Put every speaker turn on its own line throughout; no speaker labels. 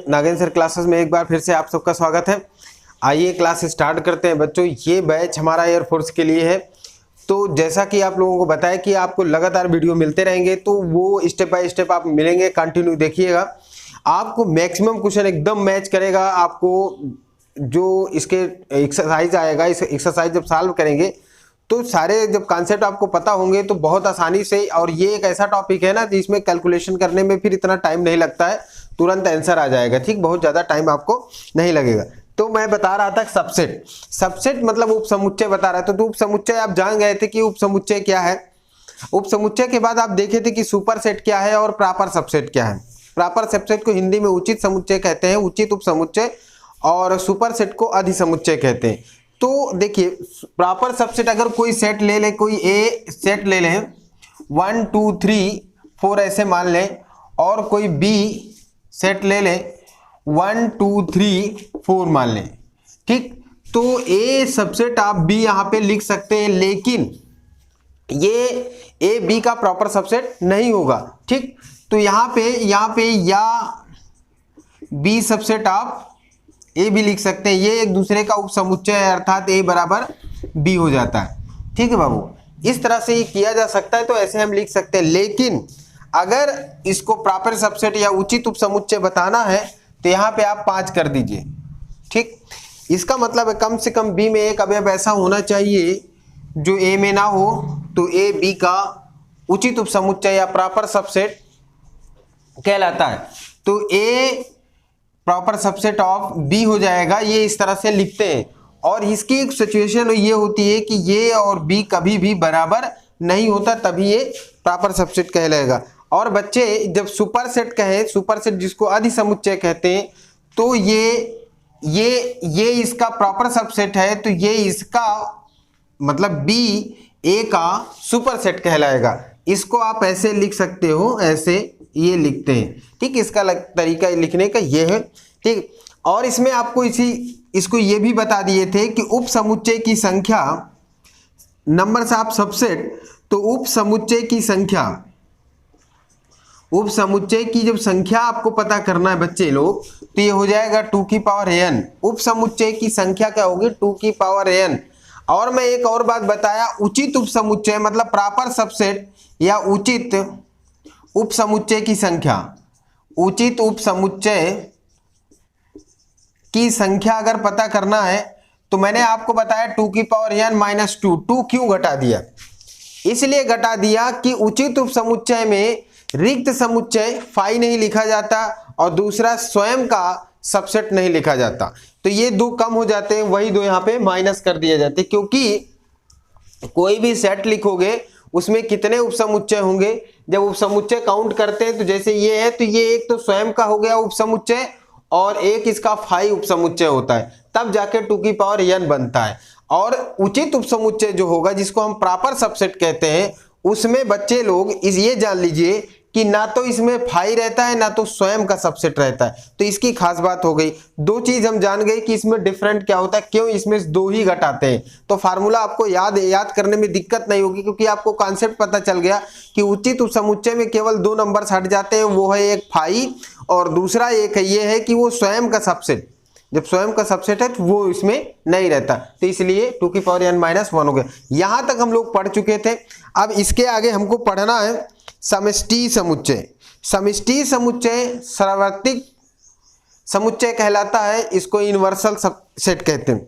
Nagendra sir classes में एक बार फिर से आप सबका स्वागत है। आइए क्लास स्टार्ट करते हैं बच्चों। ये बैच हमारा एयरफोर्स के लिए है। तो जैसा कि आप लोगों को बताया कि आपको लगातार वीडियो मिलते रहेंगे, तो वो स्टेप बाय स्टेप आप मिलेंगे, कंटिन्यू देखिएगा। आपको मैक्सिमम क्वेश्चन एकदम मैच करेगा। आपको जो इसके एक्सरसाइज आएगा, इस एक्सरसाइज जब सॉल्व करेंगे तो सारे जब कॉन्सेप्ट आपको पता होंगे तो बहुत आसानी से, और ये एक ऐसा टॉपिक है ना जिसमें कैलकुलेशन करने में फिर इतना टाइम नहीं लगता है, तुरंत आंसर आ जाएगा। ठीक, बहुत ज़्यादा टाइम आपको नहीं लगेगा। तो मैं बता रहा था सबसेट, सबसेट मतलब उपसमुच्चय बता रहा था। तो उपसमुच्चय आप जान गए थे कि उपसमुच्चय क्या है। उपसमुच्चय के बाद आप देखे थे कि सुपर सेट क्या है और प्रॉपर सबसेट क्या है। प्रॉपर सबसेट को हिंदी में उचित समुच्चय कहते हैं, उचित उपसमुच्चय, और सुपर सेट को अधिसमुच्चय कहते हैं। तो देखिए, प्रॉपर सबसेट अगर कोई सेट ले ले, कोई ए सेट ले लें 1 2 3 4 ऐसे मान लें, और कोई बी सेट ले लें 1 2 3 4 मान लें। ठीक, तो ए सबसेट आप बी यहां पे लिख सकते हैं, लेकिन ये ए बी का प्रॉपर सबसेट नहीं होगा। ठीक, तो यहां पे या बी सबसेट आप ए भी लिख सकते हैं। ये एक दूसरे का उपसमुच्चय है, अर्थात ए बराबर बी हो जाता है। ठीक है बाबू, इस तरह से ये किया जा सकता है, तो ऐसे हम लिख सकते हैं। लेकिन अगर इसको प्रॉपर सबसेट या उचित उपसमुच्चय बताना है तो यहाँ पे आप 5 कर दीजिए। ठीक, इसका मतलब है कम से कम बी में एक अवयव ऐसा होना चाहिए जो ए में ना हो, तो ए बी का उचित उपसमुच्चय या प्रॉपर सबसेट कहलाता है। तो ए प्रॉपर सबसेट ऑफ बी हो जाएगा, ये इस तरह से लिखते हैं। और इसकी एक सिचुएशन ये होती है कि ये और बी कभी भी बराबर नहीं होता, तभी ये प्रॉपर सबसेट कहलाएगा। और बच्चे जब सुपर सेट कहें, सुपर सेट जिसको अधिसमुच्चय कहते हैं, तो ये इसका प्रॉपर सबसेट है, तो ये इसका मतलब बी ए का सुपर सेट कहलाएगा। इसको आप ऐसे लिख सकते हो, ऐसे ये लिखते हैं। ठीक, इसका तरीका लिखने का ये है। ठीक, और इसमें आपको इसको ये भी बता दिए थे कि उपसमुच्चय की संख्या, नंबर से आप सबसेट, तो उपसमुच्चय की संख्या, उपसमुच्चय की जब संख्या आपको पता करना है बच्चे लोग, तो ये हो जाएगा 2 की पावर n। उपसमुच्चय की संख्या क्या होगी? 2 की पावर n। और मैं एक और बात बताया, उचित उपसमुच्चय मतलब प्रॉपर सबसेट या उचित उपसमुच्चय की संख्या, उचित उपसमुच्चय की संख्या अगर पता करना है तो मैंने आपको बताया 2 की पावर n माइनस 2। 2 क्यों घटा दिया? इसलिए घटा दिया कि उचित उपसमुच्चय में रिक्त समुच्चय फाई नहीं लिखा जाता, और दूसरा स्वयं का सबसेट नहीं लिखा जाता। तो ये 2 कम हो जाते हैं, वही 2 यहाँ पे माइनस कर दिए जाते हैं। क्योंकि कोई भी सेट लिखोगे उसमें कितने उपसमुच्चय होंगे, जब उपसमुच्चय काउंट करते हैं तो जैसे ये है, तो ये एक तो स्वयं का हो गया उपसमुच्चय, और एक इसका फाई उपसमुच्चय होता है, तब जाके 2 की पावर n बनता है। और उचित उपसमुच्चय जो होगा, जिसको हम प्रॉपर सबसेट कहते हैं, उसमें बच्चे लोग ये जान लीजिए कि ना तो इसमें फाई रहता है, ना तो स्वयं का सबसेट रहता है। तो इसकी खास बात हो गई। 2 चीज हम जान गए कि इसमें डिफरेंट क्या होता है, क्यों इसमें 2 ही घटाते हैं। तो फार्मूला आपको याद करने में दिक्कत नहीं होगी, क्योंकि आपको कॉन्सेप्ट पता चल गया कि उचित उपसमुच्चय में केवल 2 नंबर हट जाते हैं, वो है एक फाई, और दूसरा एक ये है कि वो स्वयं का सबसेट, जब स्वयं का सबसेट है तो वो इसमें नहीं रहता। तो इसलिए 2 की पावर n माइनस 1 हो गया। यहां तक हम लोग पढ़ चुके थे। अब इसके आगे हमको पढ़ना है समष्टि समुच्चय। समष्टि समुच्चय सार्वत्रिक समुच्चय कहलाता है, इसको यूनिवर्सल सेट कहते हैं।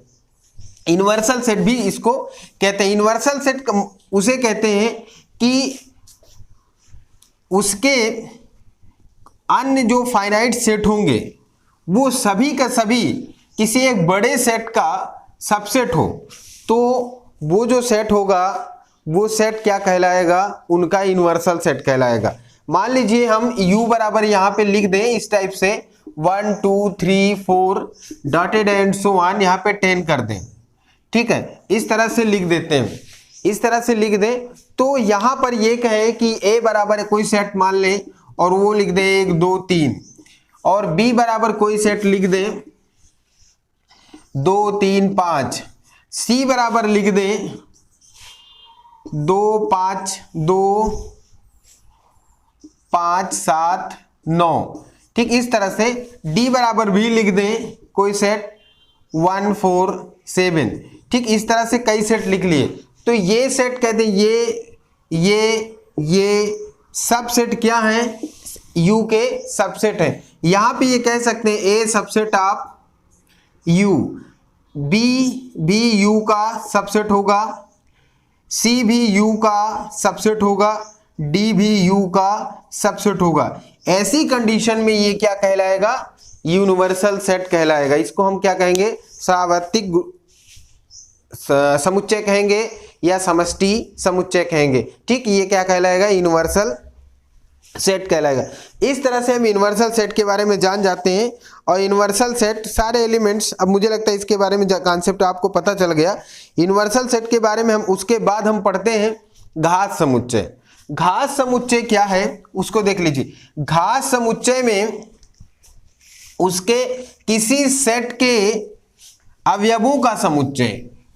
यूनिवर्सल सेट भी इसको कहते हैं। यूनिवर्सल सेट उसे कहते हैं कि उसके अन्य जो फाइनाइट सेट होंगे वो सभी का सभी किसी एक बड़े सेट का सबसेट हो, तो वो जो सेट होगा वो सेट क्या कहलाएगा? उनका यूनिवर्सल सेट कहलाएगा। मान लीजिए हम U बराबर यहाँ पे लिख दें इस टाइप से 1 2 3 4 डॉटेड एंड सो ऑन, यहाँ पे 10 कर दें। ठीक है, इस तरह से लिख देते हैं, इस तरह से लिख दें। तो यहाँ पर ये कहे कि A बराबर कोई सेट मान लें और वो लिख दें 1 2 3, और B बराबर कोई सेट लिख दें 2 3 5, C बराबर लिख दें 2 5 2 5 7 9। ठीक इस तरह से D बराबर भी लिख दें कोई सेट 1 4 7, ठीक इस तरह से कई सेट लिख लिए। तो ये सेट कहते हैं ये सब सेट क्या है, U के सबसेट है। यहां पे ये कह सकते हैं A subset of U, B भी U का सबसेट होगा, C भी U का सबसेट होगा, D भी U का सबसेट होगा। ऐसी कंडीशन में ये क्या कहलाएगा, यूनिवर्सल सेट कहलाएगा। इसको हम क्या कहेंगे, सार्वत्रिक समुच्चय कहेंगे या समष्टि समुच्चय कहेंगे। ठीक ये क्या कहलाएगा, यूनिवर्सल सेट कहलाएगा। इस तरह से हम यूनिवर्सल सेट के बारे में जान जाते हैं। और यूनिवर्सल सेट सारे एलिमेंट्स, अब मुझे लगता है इसके बारे में कॉन्सेप्ट आपको पता चल गया। यूनिवर्सल सेट के बारे में हम उसके बाद हम पढ़ते हैं घात समुच्चय। घात समुच्चय क्या है उसको देख लीजिए। घात समुच्चय में उसके किसी सेट के अवयवों का समुच्चय,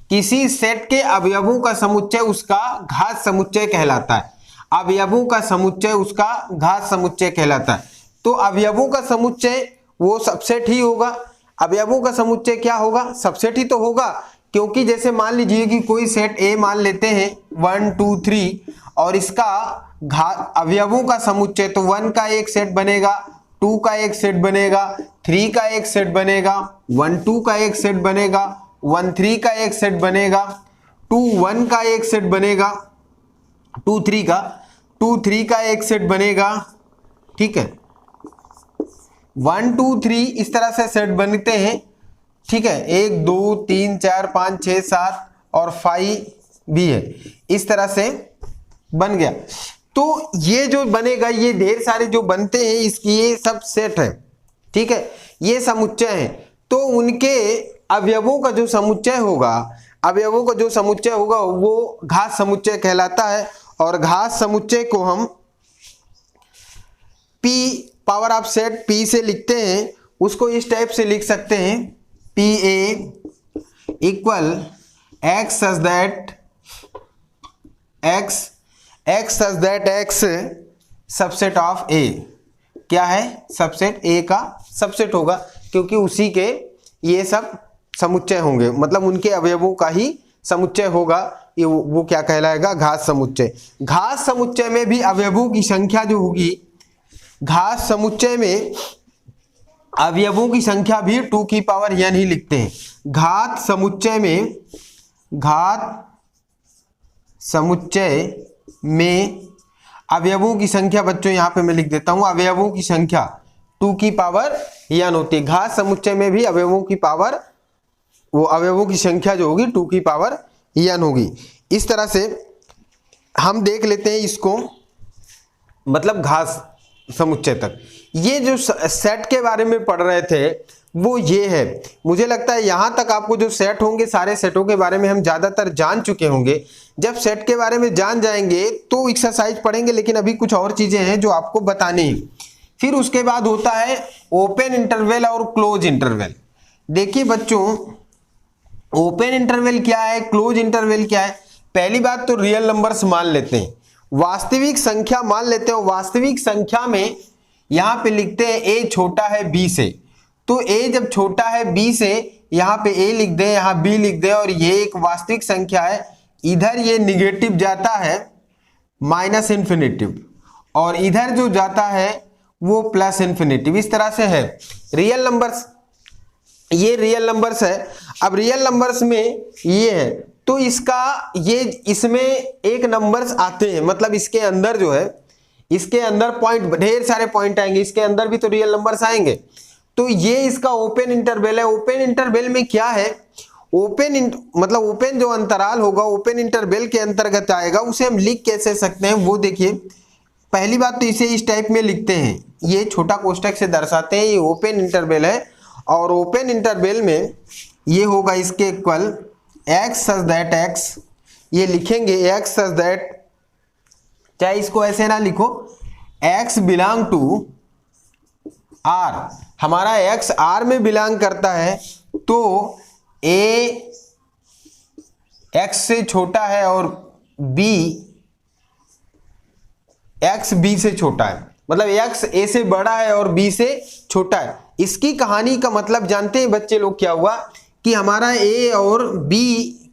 किसी सेट के अवयवों का समुच्चय उसका घात समुच्चय कहलाता है। अवयवों का समुच्चय उसका घात समुच्चय कहलाता है। तो अवयवों का समुच्चय वो सबसेट ही होगा। अवयवों का समुच्चय क्या होगा, सबसेट ही तो होगा। क्योंकि जैसे मान लीजिए कि कोई सेट A मान लेते हैं 1 2 3 और इसका अवयवों का समुच्चय, तो 1 का एक सेट बनेगा, 2 का एक सेट बनेगा, 3 का एक सेट बनेगा, 1 2 का एक सेट बनेगा, 1 3 का एक सेट बनेगा, 2 1 का एक सेट बनेगा, 2 3 का एक सेट बनेगा। ठीक है, 1 2 3 इस तरह से सेट बनते हैं। ठीक है, 1 2 3 4 5 6 7 और 5 भी है, इस तरह से बन गया। तो ये जो बनेगा, ये ढेर सारे जो बनते हैं इसकी ये सब सेट है। ठीक है, ये समुच्चय है। तो उनके अवयवों का जो समुच्चय होगा, अवयवों का जो समुच्चय होगा वो घात समुच्चय कहलाता है। और घात समुच्चय को हम P power of set P से लिखते हैं। उसको इस टाइप से लिख सकते हैं, PA equal X such that X subset of A। क्या है, सबसेट A का सबसेट होगा, क्योंकि उसी के ये सब समुच्चय होंगे, मतलब उनके अवयवों का ही समुच्चय होगा। ये वो क्या कहलाएगा, घात समुच्चय। घात समुच्चय में भी अवयवों की संख्या जो होगी, घात समुच्चय में अवयवों की संख्या भी 2 की पावर n ही लिखते हैं। घात समुच्चय में अवयवों की संख्या, बच्चों यहां पे मैं लिख देता हूं, अवयवों की संख्या 2 की पावर n होती है। घात समुच्चय में भी अवयवों की पावर, वो अवयवों की संख्या जो होगी 2 की पावर n होगी। इस तरह से हम देख लेते हैं इसको, मतलब घात समुच्चय तक। ये जो सेट के बारे में पढ़ रहे थे वो ये है। मुझे लगता है यहां तक आपको जो सेट होंगे, सारे सेटों के बारे में हम ज्यादातर जान चुके होंगे। जब सेट के बारे में जान जाएंगे तो एक्सरसाइज पढ़ेंगे, लेकिन अभी कुछ और चीजें हैं जो आपको बतानी है। फिर उसके बाद होता है ओपन इंटरवल और क्लोज इंटरवल। देखिए बच्चों, ओपन इंटरवल क्या है, क्लोज इंटरवल क्या है। पहली बात तो रियल नंबर्स मान लेते हैं, वास्तविक संख्या मान लेते हैं। वास्तविक संख्या में यहां पे लिखते हैं a छोटा है b से। तो a जब छोटा है b से, यहां पे a लिख दें, यहां b लिख दें, और ये एक वास्तविक संख्या है। इधर ये निगेटिव जाता है माइनस इन्फिनिटिव, और इधर जो जाता है वो प्लस इन्फिनिटिव। इस तरह से है रियल नंबर्स, ये रियल नंबर्स है। अब रियल नंबर्स में ये है, तो इसका ये इसमें एक नंबर्स आते हैं, मतलब इसके अंदर जो है, इसके अंदर पॉइंट, ढेर सारे पॉइंट आएंगे, इसके अंदर भी तो रियल नंबर्स आएंगे। तो ये इसका ओपन इंटरवल है। ओपन इंटरवल में क्या है, मतलब ओपन जो अंतराल होगा ओपन इंटरवल के अंतर्गत आएगा। उसे हम लिख कैसे सकते हैं वो देखिए। पहली बात तो इसे इस टाइप में लिखते हैं, ये छोटा कोष्टक से दर्शाते हैं, ये ओपन इंटरवल है। और ओपन इंटरवल में ये होगा इसके equal x such that x, ये लिखेंगे x सच दैट, चाहे इसको ऐसे ना लिखो, x बिलोंग टू r, हमारा x r में बिलोंग करता है, तो a x से छोटा है और b x b से छोटा है। मतलब x a से बड़ा है और b से छोटा है। इसकी कहानी का मतलब जानते हैं बच्चे लोग क्या हुआ कि हमारा a और b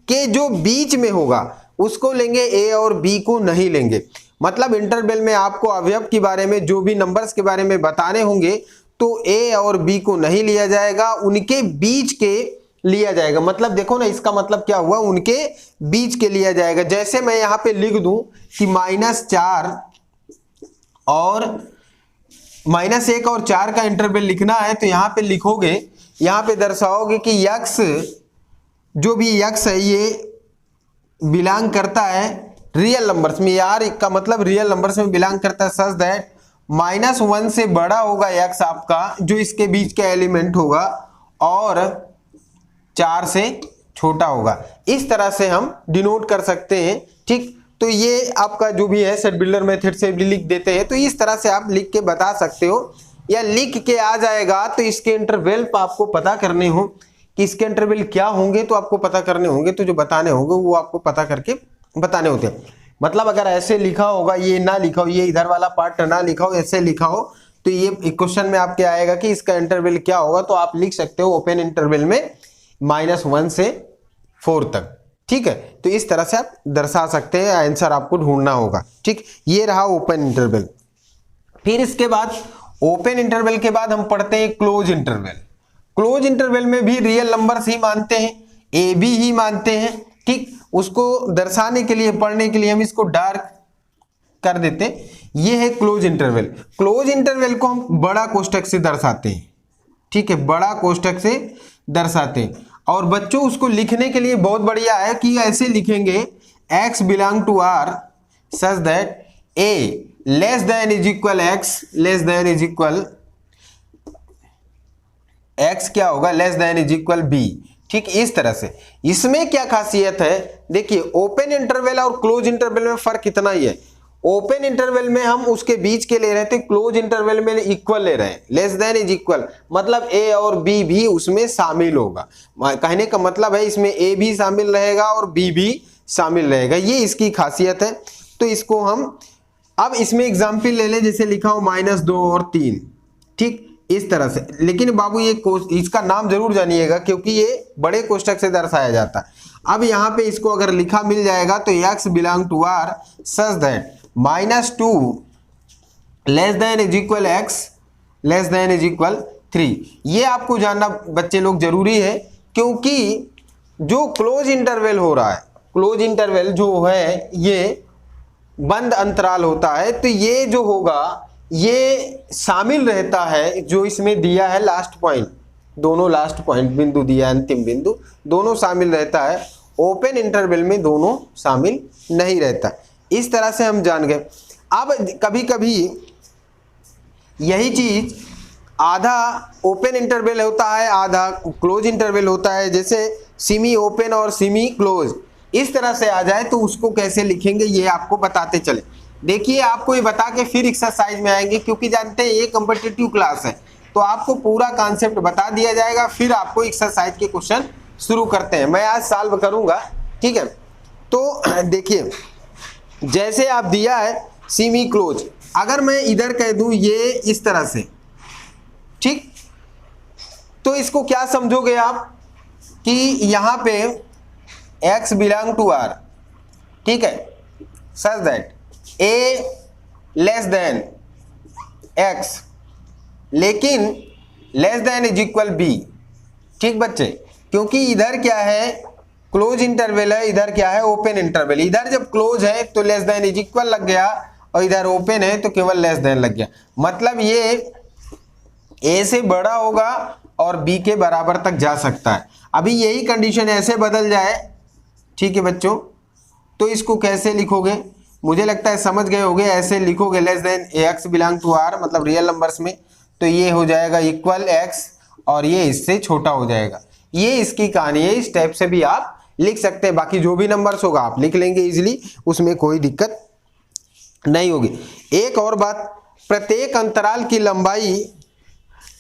के जो बीच में होगा उसको लेंगे, a और b को नहीं लेंगे। मतलब इंटरवल में आपको अवयव के बारे में, जो भी नंबर्स के बारे में बताने होंगे तो a और b को नहीं लिया जाएगा, उनके बीच के लिया जाएगा। मतलब देखो ना, इसका मतलब क्या हुआ, उनके बीच के लिया जाएगा। जैसे मैं यहां पे लिख दूं कि -4 और -1 और 4 का इंटरवल लिखना है, तो यहां पे लिखोगे, यहां पे दर्शाओगे कि x, जो भी x है ये बिलोंग करता है रियल नंबर्स में। यार का मतलब रियल नंबर्स में बिलोंग करता है, सच दैट -1 से बड़ा होगा x आपका, जो इसके बीच का एलिमेंट होगा, और 4 से छोटा होगा। इस तरह से हम डिनोट कर सकते हैं। ठीक, तो ये आपका जो भी है सेट बिल्डर मेथड से भी लिख देते हैं, तो इस तरह से आप लिख के बता सकते हो, या लिख के आ जाएगा तो इसके इंटरवल पर आपको पता करने हो कि इसके इंटरवल क्या होंगे, तो आपको पता करने होंगे, तो जो बताने होंगे वो आपको पता करके बताने होते हैं। मतलब अगर ऐसे लिखा होगा, ये ना लिखा हो, ये इधर वाला पार्ट ना लिखा हो, ऐसे लिखा हो, तो ये क्वेश्चन में आपके आएगा कि इसका इंटरवल क्या होगा, तो आप लिख सकते हो ओपन इंटरवल में -1 से 4 तक। ठीक है, तो इस तरह से आप दर्शा सकते हैं, आंसर आपको ढूंढना होगा। ठीक, ये रहा ओपन इंटरवल। फिर इसके बाद ओपन इंटरवल के बाद हम पढ़ते हैं क्लोज इंटरवल। क्लोज इंटरवल में भी रियल नंबर्स ही मानते हैं, ए बी ही मानते हैं। ठीक, उसको दर्शाने के लिए, पढ़ने के लिए हम इसको डार्क कर देते हैं। ये है क्लोज इंटरवल। क्लोज इंटरवल को हम बड़ा कोष्ठक से दर्शाते हैं। ठीक है, बड़ा कोष्ठक से दर्शाते हैं। और बच्चों उसको लिखने के लिए बहुत बढ़िया है कि ऐसे लिखेंगे x belong to r such that a less than is equal x, less than is equal x क्या होगा, less than is equal b। ठीक, इस तरह से। इसमें क्या खासियत है, देखिए ओपन इंटरवल और क्लोज इंटरवल में फर्क इतना ही है। ओपन इंटरवल में हम उसके बीच के ले रहे थे, क्लोज इंटरवल में इक्वल ले रहे हैं, लेस देन इज इक्वल, मतलब a और b भी उसमें शामिल होगा। कहने का मतलब है इसमें a भी शामिल रहेगा और b भी शामिल रहेगा, ये इसकी खासियत है। तो इसको हम अब इसमें एग्जाम्पल ले लें, जैसे लिखा हो -2 और 3। ठीक, इस तरह से। लेकिन बाबू ये इसका नाम जरूर जानिएगा, क्योंकि ये बड़े कोष्ठक से दर्शाया जाता है। अब यहाँ पे इसको अगर लिखा मिल जाएगा तो x belong to r such that -2 less than is equal x less than is equal 3। ये आपको जानना बच्चे लोग जरूरी है, क्योंकि जो क्लोज इंटरवल हो रहा है, क्लोज इंटरवल जो है ये बंद अंतराल होता है, तो ये जो होगा ये शामिल रहता है, जो इसमें दिया है लास्ट पॉइंट, दोनों लास्ट पॉइंट बिंदु दिया, अंतिम बिंदु, दोनों शामिल रहता है। ओपन इंटरवल में दोनों शामिल नहीं रहता। इस तरह से हम जान गए। अब कभी कभी यही चीज आधा ओपन इंटरवल होता है, आधा क्लोज इंटरवल होता है, जैसे सेमी ओपन और सेमी क्लोज, इस तरह से आ जाए तो उसको कैसे लिखेंगे ये आपको बताते चले। देखिए, आपको ये बता के फिर एक्सरसाइज में आएंगे, क्योंकि जानते हैं ये कॉम्पिटिटिव क्लास है, तो आपको पूरा कॉन्सेप्ट बता दिया जाएगा, फिर आपको एक्सरसाइज के क्वेश्चन शुरू करते हैं। मैं आज सॉल्व करूंगा। ठीक है, तो देखिए, जैसे आप दिया है सेमी क्लोज, अगर मैं इधर कह दूं ये इस तरह से, ठीक, तो इसको क्या समझोगे आप कि यहां पे x बिलोंग टू r। ठीक है, such that a less than x लेकिन less than is equal b। ठीक बच्चे, क्योंकि इधर क्या है क्लोज इंटरवल है, इधर क्या है ओपन इंटरवल। इधर जब क्लोज है तो लेस देन इज इक्वल लग गया, और इधर ओपन है तो केवल लेस देन लग गया। मतलब ये a से बड़ा होगा और b के बराबर तक जा सकता है। अभी यही कंडीशन ऐसे बदल जाए, ठीक है बच्चों, तो इसको कैसे लिखोगे, मुझे लगता है समझ गए होगे। ऐसे लिखोगे less than x belong to r, मतलब रियल नंबर्स में, तो ये हो जाएगा इक्वल x और ये इससे छोटा हो जाएगा। ये इसकी कहानी है, इस टाइप से भी आप लिख सकते हैं। बाकी जो भी नंबर्स होगा आप लिख लेंगे इजीली, उसमें कोई दिक्कत नहीं होगी। एक और बात, प्रत्येक अंतराल की लंबाई,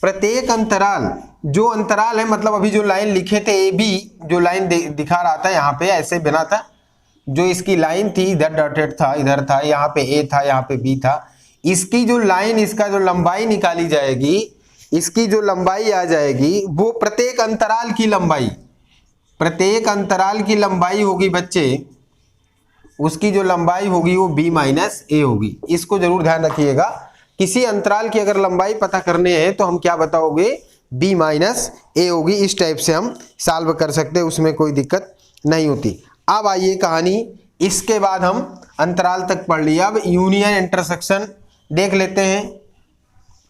प्रत्येक अंतराल, जो अंतराल है, मतलब अभी जो लाइन लिखे थे ए बी, जो लाइन दिखा रहा था यहाँ पे ऐसे बना था, जो इसकी लाइन थी, इधर डॉटेड था, इधर था, यहाँ पे ए था, यहाँ पे बी था, इसकी जो लाइन, इसका जो लंबाई निकाली जाएगी, इसकी जो लंबाई आ जाएगी वो प्रत्येक अंतराल की लंबाई, प्रत्येक अंतराल की लंबाई होगी बच्चे, उसकी जो लंबाई होगी वो b माइनस ए होगी। इसको जरूर ध्यान रखिएगा, किसी अंतराल की अगर लंबाई पता करने हैं तो हम क्या बताओगे, b माइनस ए होगी। इस टाइप से हम सॉल्व कर सकते हैं, उसमें कोई दिक्कत नहीं होती। अब आइए कहानी, इसके बाद हम अंतराल तक पढ़ लिया, अब यूनियन इंटरसेक्शन देख लेते हैं।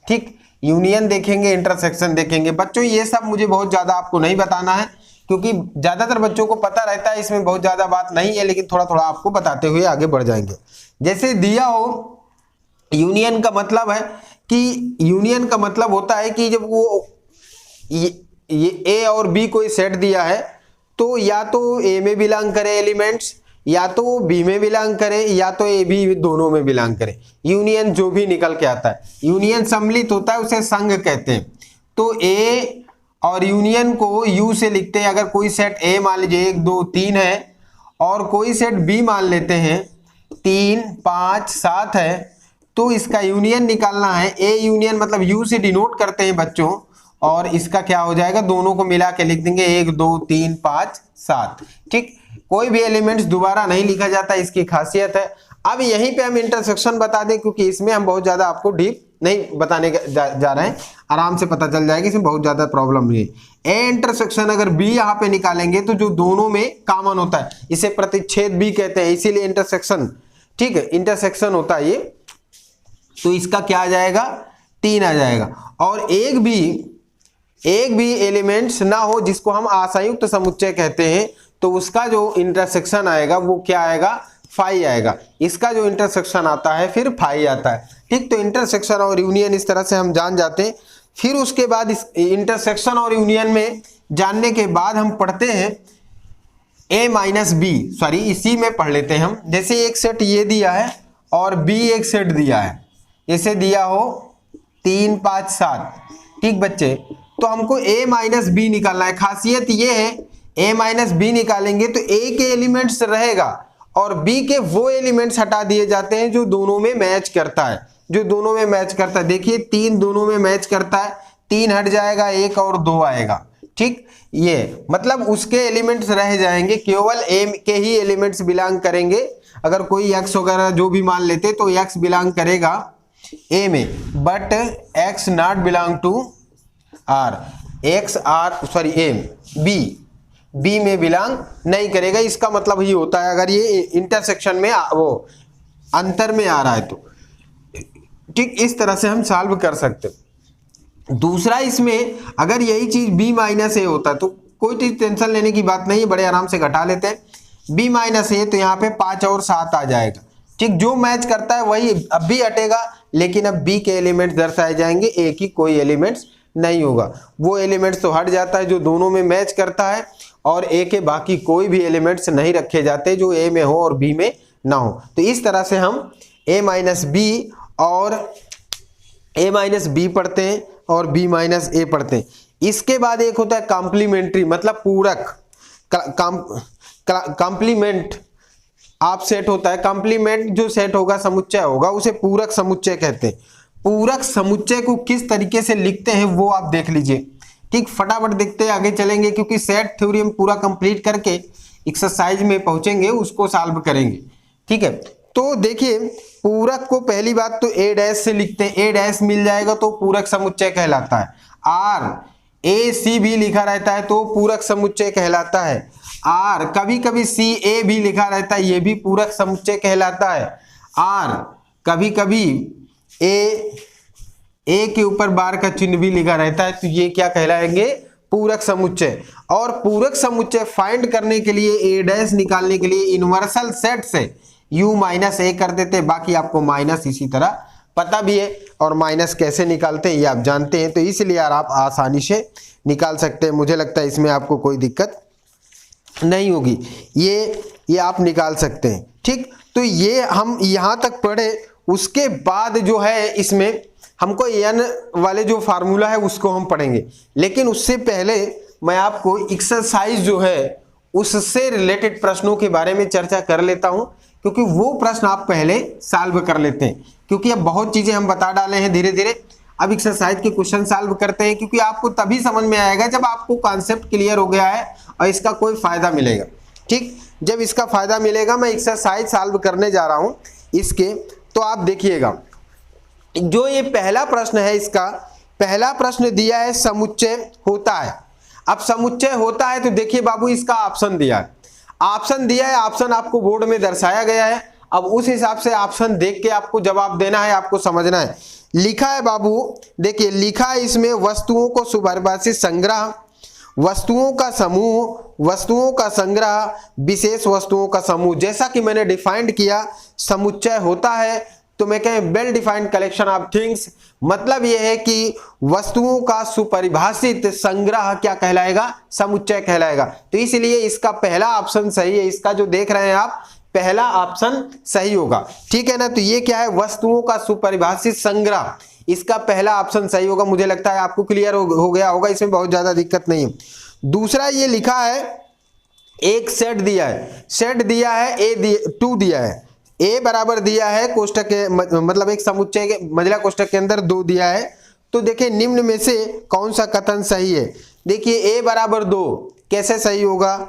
ठीक, यूनियन देखेंगे, इंटरसेक्शन देखेंगे। बच्चों ये सब मुझे बहुत ज्यादा आपको नहीं बताना है, क्योंकि ज्यादातर बच्चों को पता रहता है, इसमें बहुत ज्यादा बात नहीं है, लेकिन थोड़ा थोड़ा आपको बताते हुए आगे बढ़ जाएंगे। जैसे दिया हो, यूनियन का मतलब है कि, यूनियन का मतलब होता है कि जब वो ये ए और बी कोई सेट दिया है, तो या तो ए में बिलोंग करे एलिमेंट्स, या तो बी में बिलोंग करे, या तो ए बी दोनों में बिलोंग करे। यूनियन जो भी निकल के आता है, यूनियन सम्मिलित होता है, उसे संघ कहते हैं। तो ए और यूनियन को यू से लिखते हैं। अगर कोई सेट ए मान लीजिए 1 2 3 है, और कोई सेट बी मान लेते हैं 3 5 7 है, तो इसका यूनियन निकालना है। ए यूनियन मतलब यू से डिनोट करते हैं बच्चों, और इसका क्या हो जाएगा, दोनों को मिला के लिख देंगे 1 2 3 5 7। ठीक, कोई भी एलिमेंट्स दोबारा नहीं लिखा जाता, इसकी खासियत है। अब यहीं पे हम इंटरसेक्शन बता दें, क्योंकि इसमें हम बहुत ज्यादा आपको डीप नहीं बताने जा रहे हैं, आराम से पता चल जाएगा, इसमें बहुत ज्यादा प्रॉब्लम नहीं है। ए इंटरसेक्शन अगर बी यहाँ पे निकालेंगे तो जो दोनों में कॉमन होता है, इसे प्रतिच्छेद भी कहते हैं, इसीलिए इंटरसेक्शन, ठीक है, इंटरसेक्शन होता है ये। तो इसका क्या आ जाएगा, 3 आ जाएगा। और एक भी एलिमेंट्स ना हो जिसको हम आशायुक्त समुच्चय कहते हैं, तो उसका जो इंटरसेक्शन आएगा वो क्या आएगा, फाई आएगा। इसका जो इंटरसेक्शन आता है फिर फाई आता है। ठीक, तो इंटरसेक्शन और यूनियन इस तरह से हम जान जाते हैं। फिर उसके बाद इस इंटरसेक्शन और यूनियन में जानने के बाद हम पढ़ते हैं ए माइनस बी, सॉरी इसी में पढ़ लेते हैं हम। जैसे एक सेट ये दिया है और बी एक सेट दिया है, इसे दिया हो 3 5 7। ठीक बच्चे, तो हमको a माइनस बी निकालना है। खासियत ये है, a माइनस बी निकालेंगे तो a के एलिमेंट्स रहेगा और b के वो एलिमेंट्स हटा दिए जाते हैं जो दोनों में मैच करता है, जो दोनों में मैच करता है। देखिए 3 दोनों में मैच करता है, 3 हट जाएगा, 1 और 2 आएगा। ठीक, ये मतलब उसके एलिमेंट्स रह जाएंगे, केवल a के ही एलिमेंट्स बिलोंग करेंगे। अगर कोई x वगैरह जो भी मान लेते तो x बिलोंग करेगा a में, but x not belong to r, B में बिलोंग नहीं करेगा। इसका मतलब ही होता है अगर ये इंटरसेक्शन में वो अंतर में आ रहा है तो। ठीक, इस तरह से हम सॉल्व कर सकते। दूसरा, इसमें अगर यही चीज b माइनस ए होता है तो कोई चीज टेंशन लेने की बात नहीं है, बड़े आराम से घटा लेते हैं। b माइनस ए तो यहाँ पे 5 और 7 आ जाएगा। ठीक, जो मैच करता है वही अब भी हटेगा, लेकिन अब b के एलिमेंट्स दर्शाए जाएंगे, a की कोई एलिमेंट्स नहीं होगा। वो एलिमेंट्स तो हट जाता है जो दोनों में मैच करता है, और a के बाकी कोई भी एलिमेंट्स नहीं रखे जाते जो a में हो और b में ना हो। तो इस तरह से हम a माइनस बी और a माइनस बी पढ़ते हैं और b माइनस ए पढ़ते हैं। इसके बाद एक होता है कॉम्प्लीमेंट्री, मतलब पूरक। कॉम्प्लीमेंट आप सेट होता है, कॉम्प्लीमेंट जो सेट होगा, समुच्चय होगा, उसे पूरक समुच्चय कहते हैं। पूरक समुच्चय को किस तरीके से लिखते हैं वो आप देख लीजिए। ठीक, फटाफट देखते हैं, आगे चलेंगे, क्योंकि सेट थ्योरी हम पूरा कंप्लीट करके एक्सरसाइज में पहुंचेंगे, उसको सॉल्व करेंगे। ठीक है, तो देखिए पूरक को पहली बात तो ए डैश से लिखते हैं, ए डैश मिल जाएगा तो पूरक समुच्चय कहलाता है। आर ए सी भी लिखा रहता है तो पूरक समुच्चय कहलाता है। आर कभी कभी सी ए भी लिखा रहता है, ये भी पूरक समुच्चय कहलाता है। आर कभी कभी ए के ऊपर बार का चिन्ह भी लिखा रहता है, तो ये क्या कहलाएंगे, पूरक समुच्चय। और पूरक समुच्चय फाइंड करने के लिए, ए डैश निकालने के लिए यूनिवर्सल सेट से u माइनस ए कर देते हैं। बाकी आपको माइनस इसी तरह पता भी है, और माइनस कैसे निकालते हैं ये आप जानते हैं, तो इसलिए यार आप आसानी से निकाल सकते हैं। मुझे लगता है इसमें आपको कोई दिक्कत नहीं होगी, ये आप निकाल सकते हैं। ठीक, तो ये हम यहाँ तक पढ़े। उसके बाद जो है इसमें हमको n वाले जो फार्मूला है उसको हम पढ़ेंगे, लेकिन उससे पहले मैं आपको एक्सरसाइज जो है उससे रिलेटेड प्रश्नों के बारे में चर्चा कर लेता हूं, क्योंकि वो प्रश्न आप पहले सॉल्व कर लेते हैं। क्योंकि अब बहुत चीजें हम बता डाले हैं धीरे धीरे। अब एक्सरसाइज के क्वेश्चन सॉल्व करते हैं, क्योंकि आपको तभी समझ में आएगा जब आपको कॉन्सेप्ट क्लियर हो गया है और इसका कोई फायदा मिलेगा। ठीक, जब इसका फायदा मिलेगा, मैं एक्सरसाइज सॉल्व करने जा रहा हूं इसके, तो आप देखिएगा। जो ये पहला प्रश्न है, इसका पहला प्रश्न दिया है समुच्चय होता है। अब समुच्चय होता है तो देखिए बाबू, इसका ऑप्शन दिया है, ऑप्शन दिया है, ऑप्शन आपको बोर्ड में दर्शाया गया है। अब उस हिसाब से ऑप्शन देख के आपको जवाब देना है, आपको समझना है। लिखा है बाबू, देखिए लिखा है इसमें वस्तुओं को सुपरिभाषित संग्रह, वस्तुओं का समूह, वस्तुओं का संग्रह, विशेष वस्तुओं का समूह। जैसा कि मैंने डिफाइंड किया, समुच्चय होता है तो मैं कहें well defined collection of things, मतलब यह है कि वस्तुओं का सुपरिभाषित संग्रह क्या कहलाएगा, समुच्चय कहलाएगा। तो इसलिए इसका पहला ऑप्शन सही है, इसका जो देख रहे हैं आप, पहला ऑप्शन सही होगा। ठीक है ना, तो ये क्या है, वस्तुओं का सुपरिभाषित संग्रह, इसका पहला ऑप्शन सही होगा। मुझे लगता है आपको क्लियर हो गया होगा, इसमें बहुत ज्यादा दिक्कत नहीं है। दूसरा ये लिखा है, एक सेट दिया है, सेट दिया है, टू दिया है, ए बराबर दिया है कोष्टक के, मतलब एक समुच्चय के मझला कोष्टक के अंदर 2 दिया है। तो देखिए निम्न में से कौन सा कथन सही है। देखिए ए बराबर 2 कैसे सही होगा,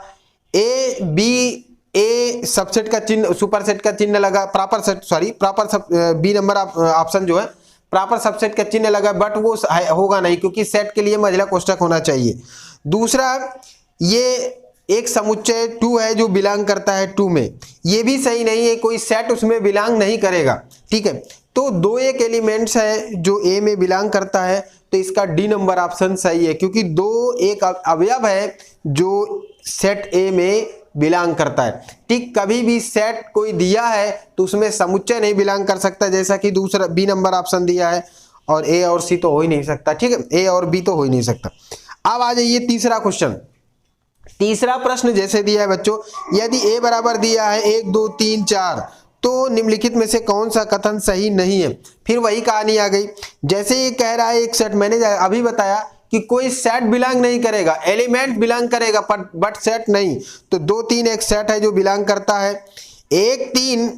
ए बी, ए सबसेट का चिन्ह, सुपरसेट का चिन्ह लगा, proper set, sorry proper B number option जो है प्रॉपर सबसेट का चिन्ह लगा, बट वो होगा नहीं, क्योंकि सेट के लिए मझला कोष्टक होना चाहिए। दूसरा, ये एक समुच्चय 2 है जो बिलोंग करता है 2 में, ये भी सही नहीं है, कोई सेट उसमें बिलोंग नहीं करेगा। ठीक है, तो 2 एक एलिमेंट्स है जो ए में बिलोंग करता है, तो इसका डी नंबर ऑप्शन सही है, क्योंकि 2 एक अवयव है जो सेट ए में बिलोंग करता है। ठीक, कभी भी सेट कोई दिया है तो उसमें समुच्चय नहीं बिलोंग कर सकता, जैसा कि दूसरा बी नंबर ऑप्शन दिया है, और ए और सी तो हो ही नहीं सकता। ठीक है, ए और बी तो हो ही नहीं सकता। अब आ जाइए तीसरा क्वेश्चन, तीसरा प्रश्न जैसे दिया है बच्चों, यदि ए बराबर दिया है 1 2 3 4, तो निम्नलिखित में से कौन सा कथन सही नहीं है। फिर वही कहानी आ गई, जैसे ये कह रहा है एक सेट, मैंने अभी बताया कि कोई सेट बिलोंग नहीं करेगा, एलिमेंट बिलोंग करेगा बट सेट नहीं। तो 2 3 एक सेट है जो बिलोंग करता है, 1 3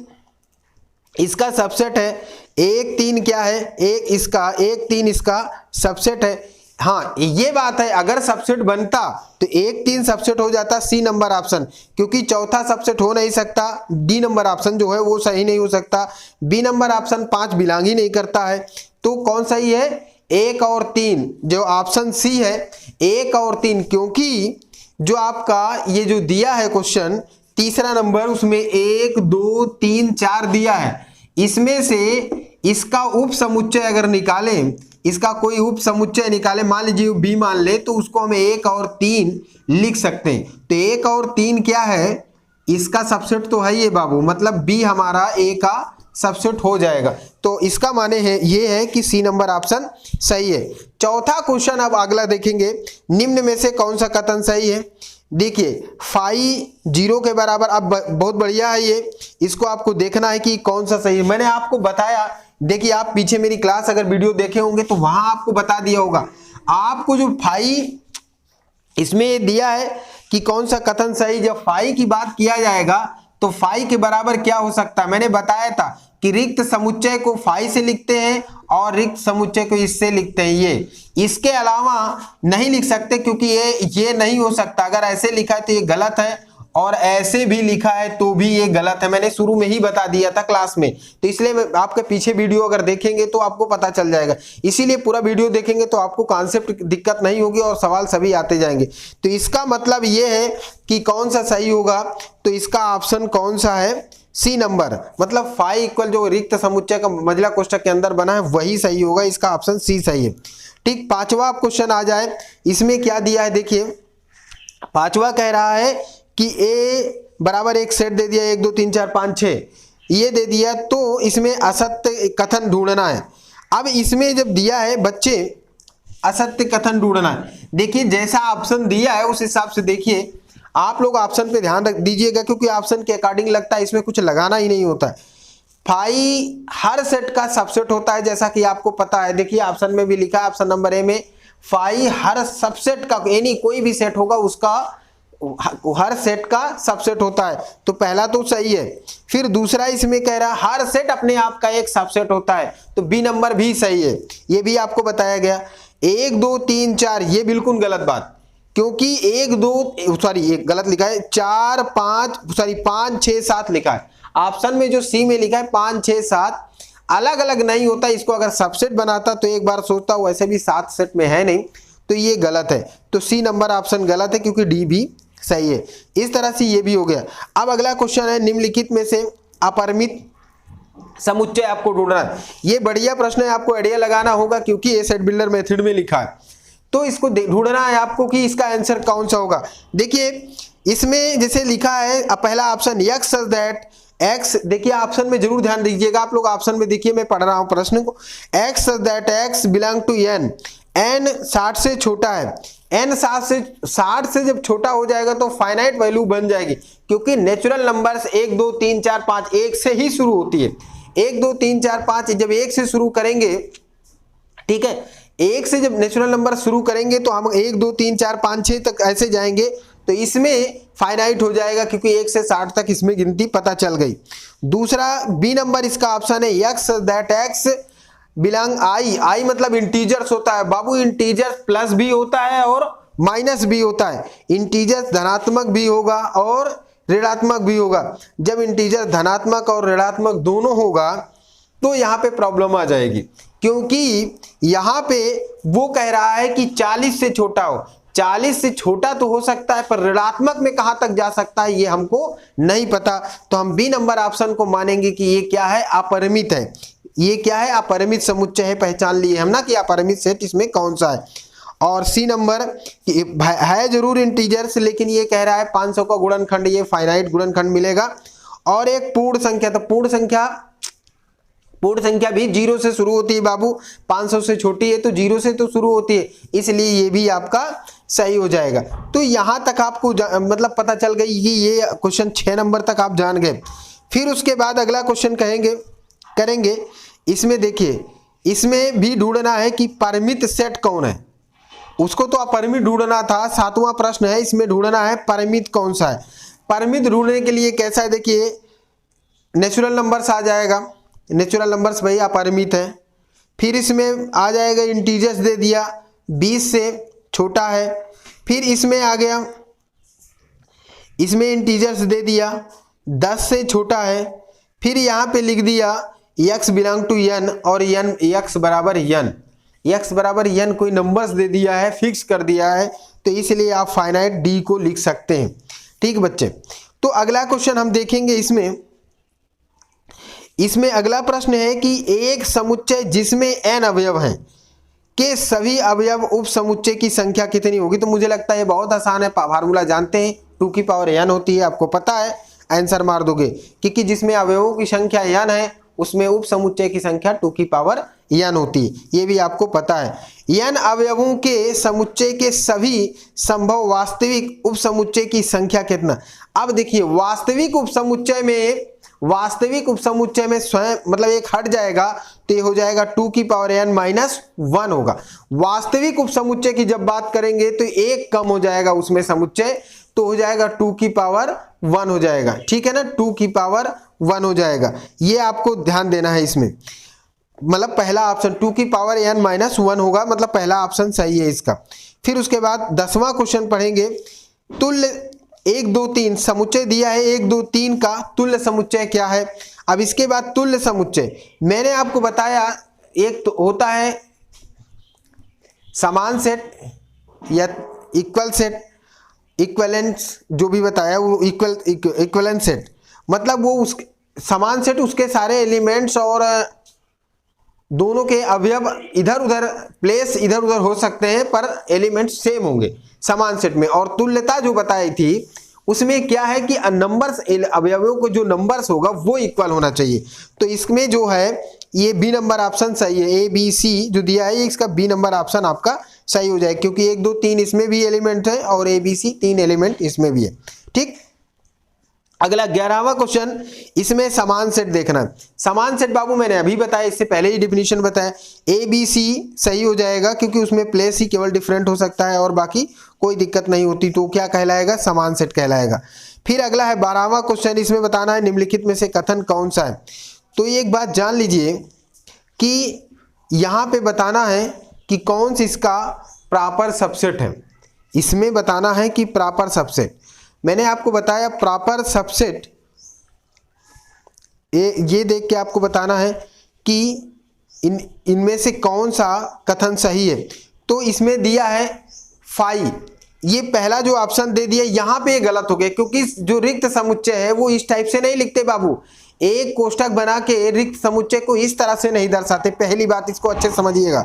इसका सबसेट है, 1 3 क्या है, 1 3 इसका सबसेट है। हाँ ये बात है, अगर सबसेट बनता तो 1 3 सबसेट हो जाता सी नंबर ऑप्शन, क्योंकि चौथा सबसेट हो नहीं सकता, डी नंबर ऑप्शन जो है वो सही नहीं हो सकता, बी नंबर ऑप्शन 5 बिलोंग ही नहीं करता है। तो कौन सही है, 1 और 3, जो ऑप्शन सी है 1 और 3, क्योंकि जो आपका ये जो दिया है क्वेश्चन तीसरा नंबर, उसमें 1 2 3 4 दिया है, इसमें से इसका उप समुच्चय अगर निकालें, इसका कोई उप समुच्चय निकाले, मान लीजिए बी मान ले, तो उसको हम 1 और 3 लिख सकते हैं। तो 1 और 3 क्या है, इसका सबसेट तो है ये बाबू, मतलब बी हमारा ए का सबसेट हो जाएगा। तो इसका माने है ये है कि सी नंबर ऑप्शन सही है। चौथा क्वेश्चन अब अगला देखेंगे, निम्न में से कौन सा कथन सही है। देखिए फाई 0 के बराबर, अब बहुत बढ़िया है ये, इसको आपको देखना है कि कौन सा सही है। मैंने आपको बताया, देखिए आप पीछे मेरी क्लास अगर वीडियो देखे होंगे तो वहां आपको बता दिया होगा, आपको जो फाई इसमें दिया है कि कौन सा कथन सही। जब फाई की बात किया जाएगा तो फाई के बराबर क्या हो सकता है, मैंने बताया था कि रिक्त समुच्चय को फाई से लिखते हैं और रिक्त समुच्चय को इससे लिखते हैं, ये इसके अलावा नहीं लिख सकते, क्योंकि ये नहीं हो सकता। अगर ऐसे लिखा है तो ये गलत है, और ऐसे भी लिखा है तो भी ये गलत है, मैंने शुरू में ही बता दिया था क्लास में। तो इसलिए आपके पीछे वीडियो अगर देखेंगे तो आपको पता चल जाएगा, इसीलिए पूरा वीडियो देखेंगे तो आपको कॉन्सेप्ट दिक्कत नहीं होगी और सवाल सभी आते जाएंगे। तो इसका मतलब ये है कि कौन सा सही होगा, तो इसका ऑप्शन कौन सा है, सी नंबर, मतलब फाई इक्वल जो रिक्त समुच्चय का मझला कोष्टक के अंदर बना है वही सही होगा, इसका ऑप्शन सी सही है। ठीक, पांचवा क्वेश्चन आ जाए, इसमें क्या दिया है, देखिए पांचवा कह रहा है कि ए बराबर एक सेट दे दिया, 1 2 3 4 5 6 ये दे दिया, तो इसमें असत्य कथन ढूंढना है। अब इसमें जब दिया है बच्चे असत्य कथन ढूंढना है, देखिए जैसा ऑप्शन दिया है उस हिसाब से देखिए, आप लोग ऑप्शन पे ध्यान रख दीजिएगा, क्योंकि ऑप्शन के अकॉर्डिंग लगता है इसमें कुछ लगाना ही नहीं होता है। फाई हर सेट का सबसेट होता है, जैसा कि आपको पता है, देखिए ऑप्शन में भी लिखा है, ऑप्शन नंबर ए में, फाई हर सबसेट का, यानी कोई भी सेट होगा उसका हर सेट का सबसेट होता है, तो पहला तो सही है। फिर दूसरा इसमें कह रहा है हर सेट अपने आप का एक सबसेट होता है, तो बी नंबर भी सही है, ये भी आपको बताया गया। 1 2 3 4 ये बिल्कुल गलत बात, क्योंकि 1 गलत लिखा है, 4 5 6 7 लिखा है ऑप्शन में, जो सी में लिखा है 5 6 7 अलग अलग नहीं होता। इसको अगर सबसेट बनाता तो एक बार सोचता, वैसे भी 7 सेट में है नहीं, तो ये गलत है, तो सी नंबर ऑप्शन गलत है, क्योंकि डी भी सही है। इस तरह से ये भी हो गया। अब अगला क्वेश्चन है निम्नलिखित में से अपरिमित समुच्चय आपको ढूंढना है। ये बढ़िया प्रश्न है, आपको आइडिया लगाना होगा, क्योंकि ये सेट बिल्डर मेथड में लिखा है, तो इसको ढूंढना है आपको कि इसका आंसर कौन सा होगा। देखिए इसमें जैसे लिखा है पहला option x such that x, देखिए ऑप्शन में जरूर ध्यान दीजिएगा आप लोग, ऑप्शन में देखिए मैं पढ़ रहा हूं प्रश्न को, X such that X belong to N, N 60 से छोटा है, एन 60 से जब छोटा हो जाएगा तो फाइनाइट वैल्यू बन जाएगी, क्योंकि नेचुरल नंबर्स 1 2 3 4 5 1 से ही शुरू होती है। 1 2 3 4 5 जब 1 से शुरू करेंगे, ठीक है, 1 से जब नेचुरल नंबर शुरू करेंगे तो हम 1 2 3 4 5 6 तक ऐसे जाएंगे, तो इसमें फाइनाइट हो जाएगा, क्योंकि 1 से 60 तक इसमें गिनती पता चल गई। दूसरा बी नंबर इसका ऑप्शन है एक्स दैट एक्स बिलोंग आई मतलब इंटीजर्स होता है बाबू, इंटीजर्स प्लस भी होता है और माइनस भी होता है, इंटीजर्स धनात्मक भी होगा और ऋणात्मक भी होगा। जब इंटीजर धनात्मक और ऋणात्मक दोनों होगा तो यहाँ पे प्रॉब्लम आ जाएगी, क्योंकि यहाँ पे वो कह रहा है कि 40 से छोटा हो, 40 से छोटा तो हो सकता है, पर ऋणात्मक में कहां तक जा सकता है ये हमको नहीं पता, तो हम बी नंबर ऑप्शन को मानेंगे कि ये क्या है, अपरिमित है। ये क्या है, अपरिमित समुच्चय है, पहचान लिए हम ना कि अपरिमित सेट इसमें कौन सा है। और सी नंबर है जरूर इंटीजर्स, लेकिन ये कह रहा है 500 का गुणनखंड, ये फाइनाइट गुणनखंड मिलेगा। और एक पूर्ण संख्या, तो पूर्ण संख्या भी 0 से शुरू होती है बाबू, 500 से छोटी है तो 0 से तो शुरू होती है, इसलिए ये भी आपका सही हो जाएगा। तो यहां तक आपको मतलब पता चल गई कि ये क्वेश्चन 6 नंबर तक आप जान गए। फिर उसके बाद अगला क्वेश्चन करेंगे। इसमें देखिए, इसमें भी ढूंढना है कि परिमित सेट कौन है, उसको तो अपरिमित ढूंढना था, 7वां प्रश्न है, इसमें ढूंढना है परिमित कौन सा है। परिमित ढूंढने के लिए कैसा है, देखिए नेचुरल नंबर्स आ जाएगा, नेचुरल नंबर्स भाई अपरिमित है। फिर इसमें आ जाएगा इंटीजर्स दे दिया, 20 से छोटा है। फिर इसमें आ गया, इसमें इंटीजर्स दे दिया, 10 से छोटा है। फिर यहाँ पे लिख दिया x बिलोंग टू n और n x बराबर n, कोई नंबर्स दे दिया है, फिक्स कर दिया है, तो इसलिए आप फाइनाइट डी को लिख सकते हैं। ठीक बच्चे, तो अगला क्वेश्चन हम देखेंगे। इसमें अगला प्रश्न है कि एक समुच्चय जिसमें n अवयव हैं के सभी अवयव उप समुच्चय की संख्या कितनी होगी। तो मुझे लगता है ये बहुत आसान है, फार्मूला जानते हैं, 2 की पावर n होती है, आपको पता है, आंसर मार दोगे, क्योंकि जिसमें अवयवों की संख्या n है उसमें उप समुच्चय की संख्या 2 की पावर n होती है, ये भी आपको पता है। n अवयवों के समुच्चय के सभी संभव वास्तविक उप समुच्चय की संख्या कितना। अब देखिए वास्तविक उप समुच्चय में स्वयं मतलब एक हट जाएगा, तो ये हो जाएगा 2 की पावर n माइनस 1 होगा। वास्तविक उप समुच्चय की जब बात करेंगे तो एक कम हो जाएगा उसमें समुच्चय, तो हो जाएगा 2 की पावर 1 हो जाएगा, ठीक है ना, 2 की पावर 1 हो जाएगा। ये आपको ध्यान देना है इसमें, मतलब पहला ऑप्शन 2 की पावर n माइनस 1 होगा, मतलब पहला ऑप्शन सही है इसका। फिर उसके बाद 10वां क्वेश्चन पढ़ेंगे। तुल्य 1 2 3 समुच्चय दिया है, 1 2 3 का तुल्य समुच्चय क्या है। अब इसके बाद तुल्य समुच्चय मैंने आपको बताया, एक तो होता है समान सेट या इक्वल सेट, इक्विवेलेंस जो भी बताया वो इक्विवेलेंट सेट, मतलब वो उस समान सेट उसके सारे एलिमेंट्स और दोनों के अवयव इधर उधर हो सकते हैं, पर एलिमेंट्स सेम होंगे समान सेट में। और तुल्यता जो बताई थी उसमें क्या है कि नंबर्स, अवयवों को जो नंबर्स होगा वो इक्वल होना चाहिए। तो इसमें जो है ये बी नंबर ऑप्शन सही है, ए बी सी जो दिया है इसका बी नंबर ऑप्शन आपका सही हो जाएगा, क्योंकि 1 2 3 इसमें भी एलिमेंट है और ए बी सी 3 एलिमेंट इसमें भी है। ठीक, अगला 11वां क्वेश्चन, इसमें समान सेट देखना। समान सेट बाबू मैंने अभी बताया, इससे पहले ही डिफिनीशन बताया, ए बी सी सही हो जाएगा, क्योंकि उसमें प्लेस ही केवल डिफरेंट हो सकता है और बाकी कोई दिक्कत नहीं होती, तो क्या कहलाएगा, समान सेट कहलाएगा। फिर अगला है 12वां क्वेश्चन, इसमें बताना है निम्नलिखित में से कथन कौन सा है। तो एक बात जान लीजिए कि यहाँ पे बताना है कि कौन सी इसका प्रॉपर सबसेट है, इसमें बताना है कि प्रॉपर सबसेट। मैंने आपको बताया प्रॉपर सबसेट, ये देख के आपको बताना है कि इनमें से कौन सा कथन सही है। तो इसमें दिया है 5, ये पहला जो ऑप्शन दे दिया यहाँ पे गलत हो गया, क्योंकि जो रिक्त समुच्चय है वो इस टाइप से नहीं लिखते बाबू, एक कोष्ठक बना के रिक्त समुच्चय को इस तरह से नहीं दर्शाते, पहली बात इसको अच्छे समझिएगा।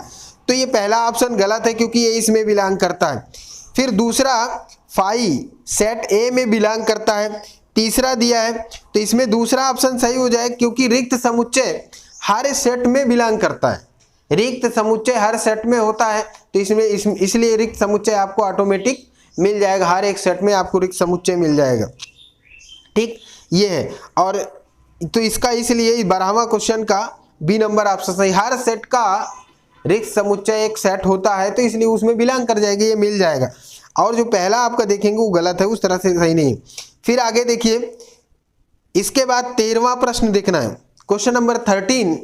तो ये पहला ऑप्शन गलत है क्योंकि ये इसमें बिलोंग करता है। फिर दूसरा 5 सेट ए में बिलोंग करता है। तीसरा दिया है तो इसमें दूसरा ऑप्शन सही हो जाए, क्योंकि रिक्त समुच्चय हर सेट में बिलोंग करता है, रिक्त समुच्चय हर सेट में होता है, तो इसलिए रिक्त समुच्चय आपको ऑटोमेटिक मिल जाएगा, हर एक सेट में आपको रिक्त समुच्चय मिल जाएगा। ठीक, ये है। और तो इसका इसलिए 12वां क्वेश्चन का बी नंबर ऑप्शन सही, हर सेट का रिक्त समुच्चय एक सेट होता है तो इसलिए उसमें बिलोंग कर जाएगा, ये मिल जाएगा। और जो पहला आपका देखेंगे वो गलत है, उस तरह से सही नहीं। फिर आगे देखिए, इसके बाद 13वां प्रश्न देखना है, क्वेश्चन नंबर 13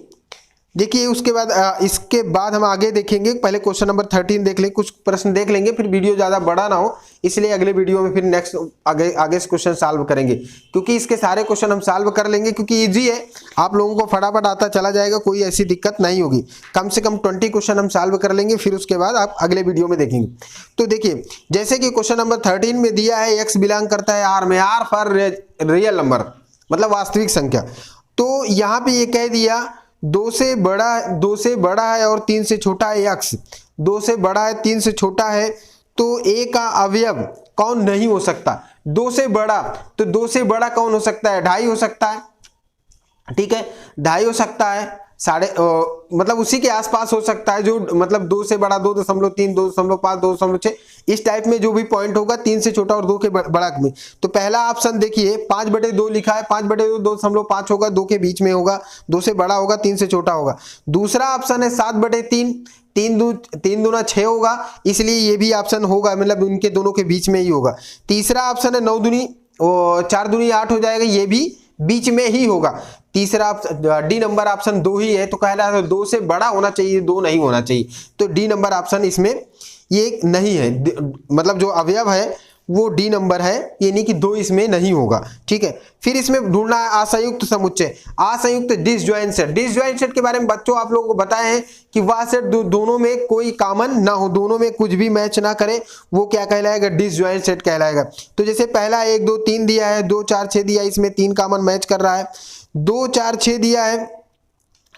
देखिए। उसके बाद इसके बाद हम आगे देखेंगे, पहले क्वेश्चन नंबर 13 देख लें, कुछ प्रश्न देख लेंगे, फिर वीडियो ज़्यादा बड़ा ना हो, इसलिए अगले वीडियो में फिर नेक्स्ट आगे से क्वेश्चन सॉल्व करेंगे, क्योंकि इसके सारे क्वेश्चन हम सॉल्व कर लेंगे, क्योंकि इजी है, आप लोगों को फटाफट आता चला जाएगा, कोई ऐसी दिक्कत नहीं होगी। कम से कम 20 क्वेश्चन हम सॉल्व कर लेंगे, फिर उसके बाद आप अगले वीडियो में देखेंगे। तो देखिए, जैसे कि क्वेश्चन नंबर 13 में दिया है एक्स बिलोंग करता है आर में, आर फॉर रियल नंबर मतलब वास्तविक संख्या। तो यहाँ पे ये कह दिया 2 से बड़ा है और 3 से छोटा है एक्स, 2 से बड़ा है 3 से छोटा है, तो ए का अवयव कौन नहीं हो सकता। 2 से बड़ा, तो 2 से बड़ा कौन हो सकता है, 2.5 हो सकता है, ठीक है, 2.5 हो सकता है, मतलब उसी के आसपास हो सकता है, जो मतलब 2 से बड़ा 2.3, 2.5, 2.6 इस टाइप में जो भी पॉइंट होगा, 3 से छोटा और 2 के बड़ा में। तो पहला ऑप्शन देखिए 5/2 लिखा है, 5/2 2.5 होगा, 2 के बीच में होगा, 2 से बड़ा होगा, 3 से छोटा होगा। दूसरा ऑप्शन है 7/3, 3 दूना 6 होगा, इसलिए ये भी ऑप्शन होगा, मतलब उनके दोनों के बीच में ही होगा। तीसरा ऑप्शन है 9 दूनी 4 दूनी 8 हो जाएगा, ये भी बीच में ही होगा। तीसरा डी नंबर ऑप्शन 2 ही है, तो कहला है 2 से बड़ा होना चाहिए, 2 नहीं होना चाहिए, तो डी नंबर ऑप्शन इसमें ये नहीं है, मतलब जो अवयव है वो डी नंबर है, यानी कि 2 इसमें नहीं होगा। ठीक है, फिर इसमें ढूंढना है असंयुक्त समुच्चय, असंयुक्त डिसजॉइंट सेट। डिसजॉइंट सेट के बारे में बच्चों आप लोगों को बताए हैं कि वह सेट दोनों में कोई कॉमन ना हो, दोनों में कुछ भी मैच ना करे, वो क्या कहलाएगा, डिसजॉइंट सेट कहलाएगा। तो जैसे पहला 1 2 3 दिया है, 2 4 6 दिया है, इसमें 3 कॉमन मैच कर रहा है, 2 4 6 दिया है,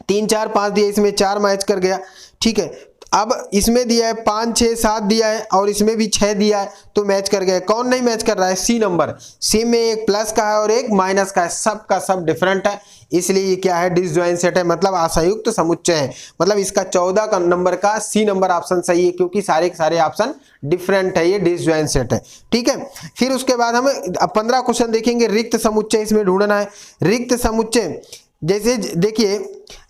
3 4 5 दिया, इसमें 4 मैच कर गया। ठीक है, अब इसमें दिया है 5 6 7 दिया है और इसमें भी 6 दिया है, तो मैच कर गया। कौन नहीं मैच कर रहा है, सी नंबर, सी में एक प्लस का है और एक माइनस का है, सब का सब डिफरेंट है, इसलिए ये क्या है, डिसजॉइंट सेट है, मतलब असंयुक्त समुच्चय है। मतलब इसका 14 का नंबर का सी नंबर ऑप्शन सही है, क्योंकि सारे के सारे ऑप्शन डिफरेंट है, ये डिसजॉइंट सेट है। ठीक है, फिर उसके बाद हम 15 क्वेश्चन देखेंगे, रिक्त समुच्चय इसमें ढूंढना है। रिक्त समुच्चय जैसे देखिए,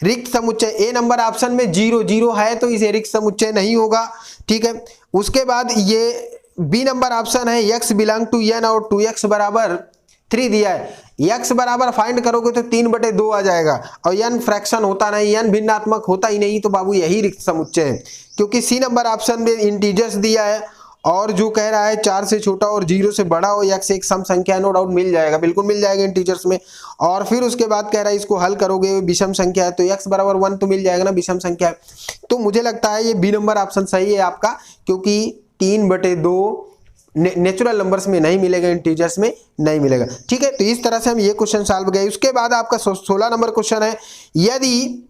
रिक्त समुच्चय ए नंबर ऑप्शन में 0 0 है, तो इसे रिक्त समुच्चय नहीं होगा। ठीक है, उसके बाद ये बी नंबर ऑप्शन है x बिलोंग टू n और 2x बराबर 3 दिया है, x बराबर फाइंड करोगे तो 3/2 आ जाएगा, और n फ्रैक्शन होता नहीं, n भिन्नात्मक होता ही नहीं, तो बाबू यही रिक्त समुच्चय है। क्योंकि सी नंबर ऑप्शन में इंटीजर्स दिया है और जो कह रहा है 4 से छोटा और 0 से बड़ा हो, x एक सम संख्या, नो डाउट मिल जाएगा, बिल्कुल मिल जाएगा इंटीजर्स में। और फिर उसके बाद कह रहा है इसको हल करोगे, विषम संख्या है, तो x बराबर 1 तो मिल जाएगा ना, विषम संख्या है। तो मुझे लगता है ये बी नंबर ऑप्शन सही है आपका, क्योंकि 3/2 नेचुरल नंबर्स में नहीं मिलेगा, इंटीजर्स में नहीं मिलेगा। ठीक है, तो इस तरह से हम ये क्वेश्चन सॉल्व गए। उसके बाद आपका 16 नंबर क्वेश्चन है, यदि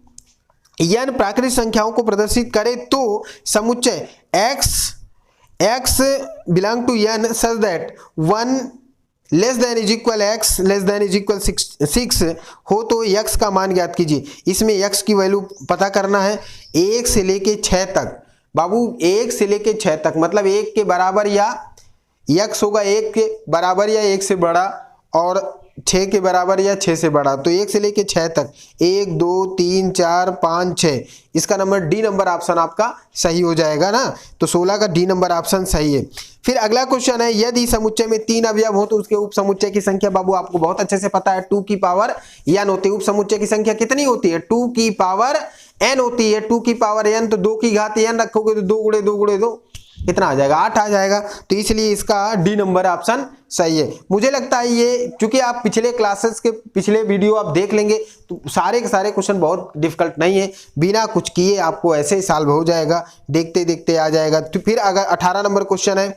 n प्राकृतिक संख्याओं को प्रदर्शित करे तो समुच्चय x belong to n such that 1 less than is equal x less than is equal 6 हो तो x का मान ज्ञात कीजिए। इसमें x की वैल्यू पता करना है 1 से लेके 6 तक। बाबू 1 से लेके 6 तक मतलब 1 के बराबर या x होगा 1 के बराबर या 1 से बड़ा, और 6 के बराबर या 6 से बड़ा, तो 1 से लेके 6 तक 1 2 3 4 5 6, इसका नंबर डी नंबर ऑप्शन आपका सही हो जाएगा ना। तो 16 का डी नंबर ऑप्शन सही है। फिर अगला क्वेश्चन है, यदि समुच्चय में 3 अवयव हो तो उसके उप समुच्चय की संख्या, बाबू आपको बहुत अच्छे से पता है 2 की पावर n होती है। उप समुच्चय की संख्या कितनी होती है? 2 की पावर n होती है। 2 की पावर n, तो 2 की घात n रखोगे तो 2 गुणे 2 गुणे 2 कितना आ जाएगा? 8 आ जाएगा। तो इसलिए इसका डी नंबर ऑप्शन सही है। मुझे लगता है ये, चूंकि आप पिछले क्लासेस के पिछले वीडियो आप देख लेंगे तो सारे के सारे क्वेश्चन बहुत डिफिकल्ट नहीं है, बिना कुछ किए आपको ऐसे ही सॉल्व हो जाएगा, देखते देखते आ जाएगा। तो फिर अगर 18 नंबर क्वेश्चन है,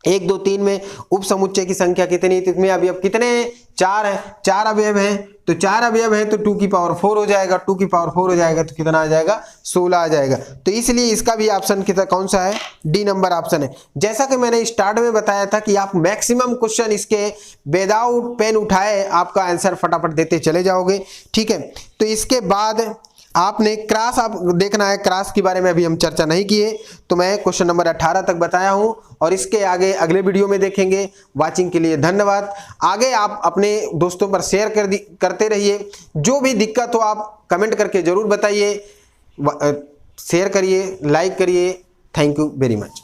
1 2 3 में उप समुच्चय की संख्या कितनी? तो इसमें अवयव कितने? 4 है, 4 अवयव हैं, तो 4 अवयव है तो 2 की पावर 4 हो जाएगा। 2 की पावर 4 हो जाएगा तो कितना आ जाएगा? 16 आ जाएगा। तो इसलिए इसका भी ऑप्शन कितना कौन सा है? डी नंबर ऑप्शन है। जैसा कि मैंने स्टार्ट में बताया था कि आप मैक्सिमम क्वेश्चन इसके विदाउट पेन उठाए आपका आंसर फटाफट देते चले जाओगे, ठीक है। तो इसके बाद आपने क्रॉस आप देखना है, क्रॉस के बारे में अभी हम चर्चा नहीं किए, तो मैं क्वेश्चन नंबर 18 तक बताया हूं और इसके आगे अगले वीडियो में देखेंगे। वाचिंग के लिए धन्यवाद। आगे आप अपने दोस्तों पर शेयर करते रहिए। जो भी दिक्कत हो आप कमेंट करके जरूर बताइए, शेयर करिए, लाइक करिए। Thank you very much.